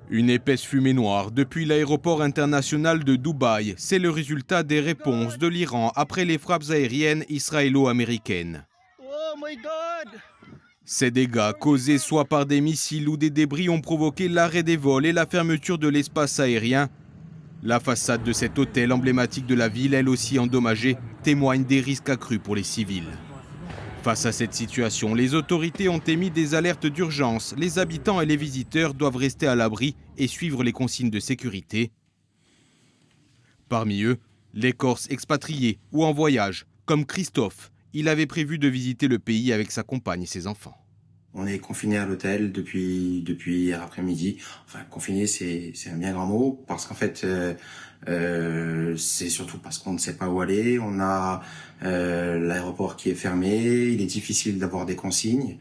Une épaisse fumée noire depuis l'aéroport international de Dubaï. C'est le résultat des réponses de l'Iran après les frappes aériennes israélo-américaines. Ces dégâts, causés soit par des missiles ou des débris, ont provoqué l'arrêt des vols et la fermeture de l'espace aérien. La façade de cet hôtel emblématique de la ville, elle aussi endommagée, témoigne des risques accrus pour les civils. Face à cette situation, les autorités ont émis des alertes d'urgence. Les habitants et les visiteurs doivent rester à l'abri et suivre les consignes de sécurité. Parmi eux, les Corses expatriés ou en voyage, comme Christophe. Il avait prévu de visiter le pays avec sa compagne et ses enfants. On est confiné à l'hôtel depuis hier après-midi. Enfin, confiné, c'est un bien grand mot, parce qu'en fait, c'est surtout parce qu'on ne sait pas où aller. On a l'aéroport qui est fermé. Il est difficile d'avoir des consignes.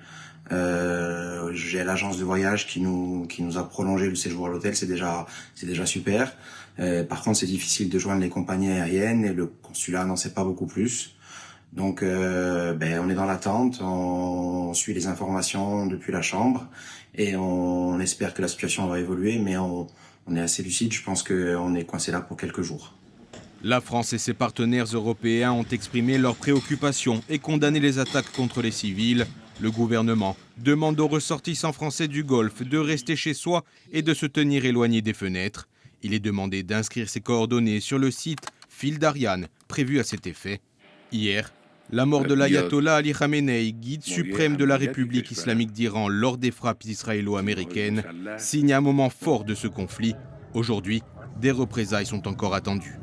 J'ai l'agence de voyage qui nous a prolongé le séjour à l'hôtel. C'est déjà super. Par contre, c'est difficile de joindre les compagnies aériennes et le consulat n'en sait pas beaucoup plus. Donc, on est dans l'attente, on suit les informations depuis la chambre et on espère que la situation va évoluer, mais on est assez lucide. Je pense qu'on est coincé là pour quelques jours. La France et ses partenaires européens ont exprimé leurs préoccupations et condamné les attaques contre les civils. Le gouvernement demande aux ressortissants français du Golfe de rester chez soi et de se tenir éloignés des fenêtres. Il est demandé d'inscrire ses coordonnées sur le site Fil d'Ariane, prévu à cet effet. Hier, la mort de l'ayatollah Ali Khamenei, guide suprême de la République islamique d'Iran lors des frappes israélo-américaines, signe un moment fort de ce conflit. Aujourd'hui, des représailles sont encore attendues.